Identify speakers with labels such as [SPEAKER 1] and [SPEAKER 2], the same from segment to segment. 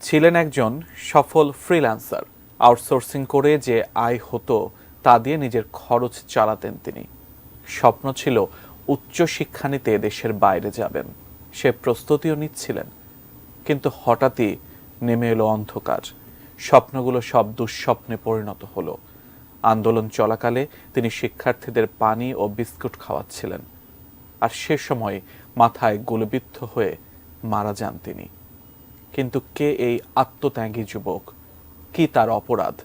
[SPEAKER 1] ছিলেন একজন সফল ফ্রিল্যান্সার। আউটসোর্সিং করে যে আয় হতো তা দিয়ে নিজের খরচ চালাতেন তিনি। স্বপ্ন ছিল উচ্চশিক্ষা নিতে দেশের বাইরে যাবেন, সে প্রস্তুতিও নিচ্ছিলেন। কিন্তু হঠাৎই নেমে এলো অন্ধকার। স্বপ্নগুলো সব দুঃস্বপ্নে পরিণত হলো। আন্দোলন চলাকালে তিনি শিক্ষার্থীদের পানি ও বিস্কুট খাওয়াচ্ছিলেন, আর সে সময় মাথায় গুলিবিদ্ধ হয়ে মারা যান তিনি। কিন্তু কে এই আত্মত্যাগী যুবক, কি তার অপরাধ,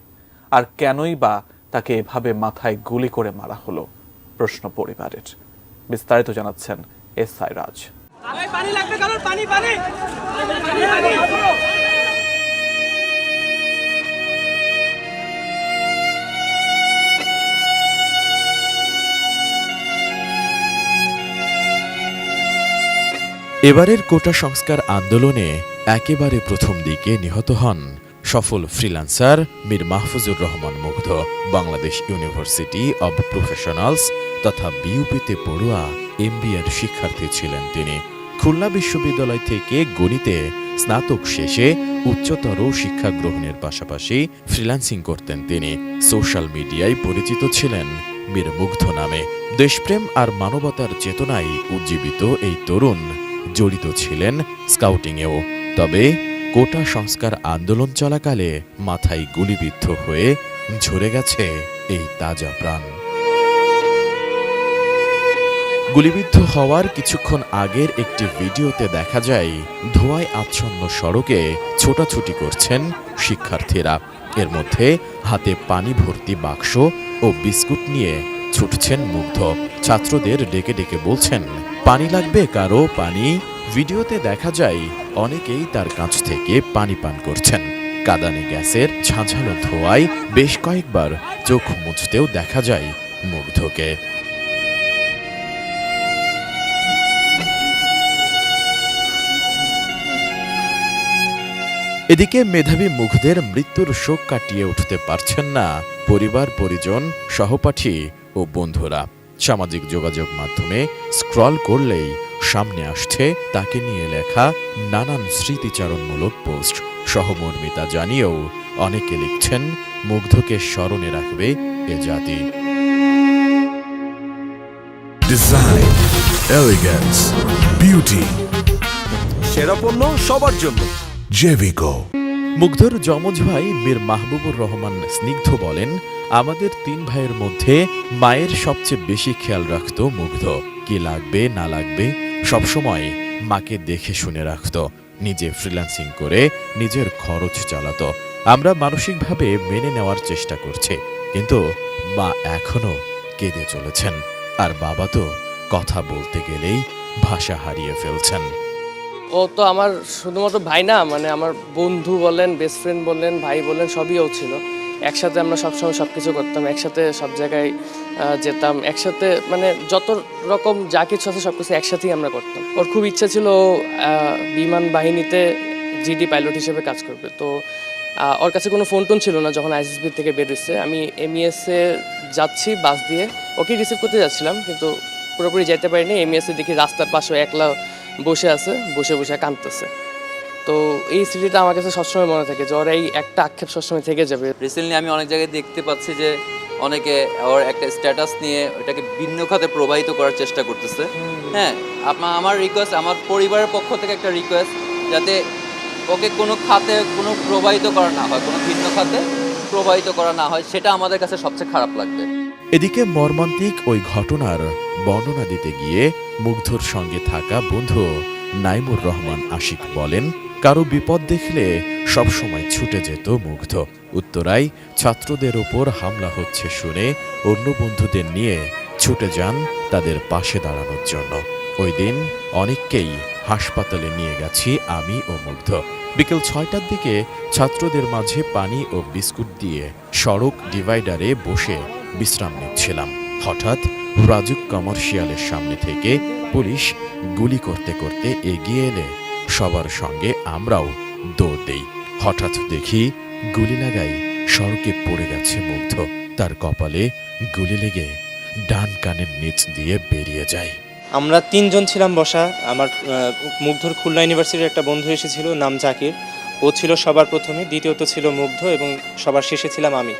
[SPEAKER 1] আর কেনই বা তাকে এভাবে মাথায় গুলি করে মারা হলো? প্রশ্ন পরিবারের। বিস্তারিত জানাচ্ছেন এসআই রাজ।
[SPEAKER 2] এবারের কোটা সংস্কার আন্দোলনে একেবারে প্রথম দিকে নিহত হন সফল ফ্রিল্যান্সার মীর মাহফুজুর রহমান মুগ্ধ। বাংলাদেশ ইউনিভার্সিটি অব প্রফেশনালস তথা বিইউপিতে পড়ুয়া এমবিএর শিক্ষার্থী ছিলেন তিনি। খুলনা বিশ্ববিদ্যালয় থেকে গণিতে স্নাতক শেষে উচ্চতর শিক্ষা গ্রহণের পাশাপাশি ফ্রিল্যান্সিং করতেন তিনি। সোশ্যাল মিডিয়ায় পরিচিত ছিলেন মীর মুগ্ধ নামে। দেশপ্রেম আর মানবতার চেতনায় উজ্জীবিত এই তরুণ জড়িত ছিলেন স্কাউটিংয়েও। তবে কোটা সংস্কার আন্দোলন চলাকালে মাথায় গুলিবিদ্ধ হয়ে ঝরে গেছে এই তাজা প্রাণ। গুলিবিদ্ধ হওয়ার কিছুক্ষণ আগের একটি ভিডিওতে দেখা যায় ধোঁয়ায় আচ্ছন্ন সড়কে ছোটাছুটি করছেন শিক্ষার্থীরা। এর মধ্যে হাতে পানি ভর্তি বাক্স ও বিস্কুট নিয়ে ছুটছেন মুগ্ধ। ছাত্রদের ডেকে ডেকে বলছেন, পানি লাগবে কারো, পানি। ভিডিওতে দেখা যায় অনেকেই তার কাছ থেকে পানি পান করছেন। কাঁদানে গ্যাসের ঝাঁঝালো ধোঁয়ায় বেশ কয়েকবার চোখ মুছতেও দেখা যায় মুগ্ধকে। এদিকে মেধাবী মুগ্ধের মৃত্যুর শোক কাটিয়ে উঠতে পারছেন না পরিবার, পরিজন, সহপাঠী ও বন্ধুরা। সামাজিক যোগাযোগ মাধ্যমে স্ক্রল করলেই সামনে আসছে তাকে নিয়ে লেখা নানান স্মৃতিচারণমূলক পোস্ট। সহমর্মিতা জানিয়েও অনেকে লিখছেন, মুগ্ধকে স্মরণে রাখবে এ জাতি।
[SPEAKER 3] ডিজাইন, এলিগেন্স, বিউটি,
[SPEAKER 4] সেরা পণ্য সবার জন্য
[SPEAKER 3] জেভিকো।
[SPEAKER 2] মুগ্ধর যমজ ভাই মীর মাহবুবুর রহমান স্নিগ্ধ বলেন, আমাদের 3 ভাইয়ের মধ্যে মায়ের সবচেয়ে বেশি খেয়াল রাখত মুগ্ধ। কি লাগবে না লাগবে সবসময় মাকে দেখে শুনে রাখত। নিজে ফ্রিল্যান্সিং করে নিজের খরচ চালাত। আমরা মানসিকভাবে মেনে নেওয়ার চেষ্টা করছি, কিন্তু মা এখনো কেঁদে চলেছেন। আর বাবা তো কথা বলতে গেলেই ভাষা হারিয়ে ফেলছেন।
[SPEAKER 5] ও তো আমার শুধুমাত্র ভাই না, মানে আমার বন্ধু বলেন, বেস্ট ফ্রেন্ড বলেন, ভাই বলেন, সবই ও ছিল। একসাথে আমরা সবসময় সব কিছু করতাম, একসাথে সব জায়গায় যেতাম, একসাথে মানে যত রকম যা কিছু আছে সব কিছু একসাথেই আমরা করতাম। ওর খুব ইচ্ছা ছিল বিমান বাহিনীতে জিডি পাইলট হিসেবে কাজ করবে। তো ওর কাছে কোনো ফোন টোন ছিল না যখন আইএসএসবি থেকে বের হয়েছে। আমি এমইএসে যাচ্ছি বাস দিয়ে, ওকে রিসিভ করতে যাচ্ছিলাম, কিন্তু পুরোপুরি যেতে পারিনি। এমইএসে দেখি রাস্তার পাশে একলা বসে আছে, বসে বসে কাঁদতেছে। তো এই স্মৃতিটা আমার কাছে সবসময় মনে থাকে, যে ওর এই একটা আক্ষেপ সবসময় থেকে যাবে।
[SPEAKER 6] রিসেন্টলি আমি অনেক জায়গায় দেখতে পাচ্ছি যে অনেকে ওর একটা স্ট্যাটাস নিয়ে ওটাকে ভিন্ন খাতে প্রবাহিত করার চেষ্টা করতেছে। হ্যাঁ, আমার রিকোয়েস্ট, আমার পরিবারের পক্ষ থেকে একটা রিকোয়েস্ট, যাতে ওকে কোনো খাতে কোনো প্রবাহিত করা না হয়, কোনো ভিন্ন খাতে প্রবাহিত করা না হয়, সেটা আমাদের কাছে সবচেয়ে খারাপ লাগবে।
[SPEAKER 2] এদিকে মর্মান্তিক ওই ঘটনার বর্ণনা দিতে গিয়ে মুগ্ধর সঙ্গে থাকা বন্ধু নাইমুর রহমান আশিক বলেন, কারো বিপদ দেখলে সবসময় ছুটে যেত মুগ্ধ। উত্তরায় ছাত্রদের ওপর হামলা হচ্ছে শুনে অন্য বন্ধুদের নিয়ে ছুটে যান তাদের পাশে দাঁড়ানোর জন্য। ওই দিন অনেককেই হাসপাতালে নিয়ে গেছি আমি ও মুগ্ধ। বিকেল 6টার দিকে ছাত্রদের মাঝে পানি ও বিস্কুট দিয়ে সড়ক ডিভাইডারে বসে বিশ্রাম নিচ্ছিলাম। হঠাৎ রাজুক কমার্শিয়ালের সামনে থেকে পুলিশ গুলি করতে করতে এগিয়ে এলে সবার সঙ্গে আমরাও দৌড় দেই। হঠাৎ দেখি গুলি লাগাই সড়কে পড়ে গেছে মুগ্ধ। তার কপালে গুলি লেগে ডান কানের নিচ দিয়ে বেরিয়ে যায়।
[SPEAKER 7] আমরা 3 জন ছিলাম বসা। আমার মুগ্ধর খুলনা ইউনিভার্সিটির একটা বন্ধু এসেছিল, নাম জাকির। ও ছিল সবার প্রথমে, দ্বিতীয়ত ছিল মুগ্ধ এবং সবার শেষে ছিলাম আমি।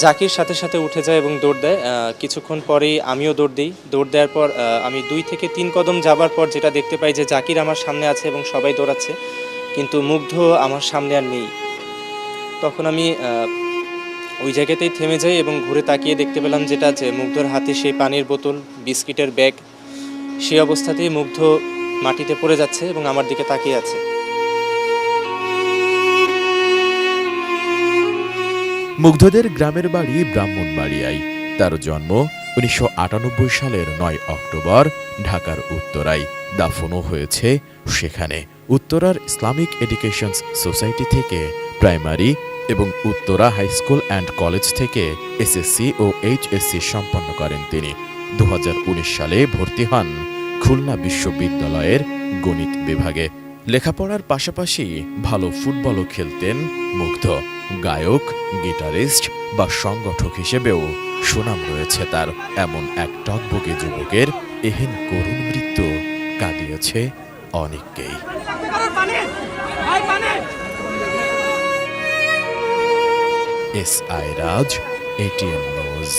[SPEAKER 7] জাকির সাথে সাথে উঠে যায় এবং দৌড় দেয়। কিছুক্ষণ পরেই আমিও দৌড় দিই। দৌড় দেওয়ার পর আমি 2 থেকে 3 কদম যাবার পর যেটা দেখতে পাই যে জাকির আমার সামনে আছে এবং সবাই দৌড়াচ্ছে, কিন্তু মুগ্ধ আমার সামনে আর নেই। তখন আমি ওই জায়গাতেই থেমে যাই এবং ঘুরে তাকিয়ে দেখতে পেলাম যেটা যে মুগ্ধর হাতে সেই পানির বোতল, বিস্কিটের ব্যাগ, সেই অবস্থাতেই মুগ্ধ মাটিতে পড়ে যাচ্ছে এবং আমার দিকে তাকিয়ে আছে।
[SPEAKER 2] মুগ্ধদের গ্রামের বাড়ি ব্রাহ্মণবাড়িয়ায়। তার জন্ম 1998 সালের 9 অক্টোবর ঢাকার উত্তরায়। দাফনও হয়েছে সেখানে। উত্তরার ইসলামিক এডুকেশন সোসাইটি থেকে প্রাইমারি এবং Uttara high school and college থেকে এসএসসি ও এইচএসসি সম্পন্ন করেন তিনি। 2019 সালে ভর্তি হন খুলনা বিশ্ববিদ্যালয়ের গণিত বিভাগে। লেখাপড়ার পাশাপাশি ভালো ফুটবলও খেলতেন মুগ্ধ। গায়ক, গিটারিস্ট বা সংগঠক হিসেবেও সুনাম রয়েছে তার। এমন এক টকবকে যুবকের এহেন করুণ মৃত্যু কাঁদিয়েছে অনেককেই। S I Raj, ATN news.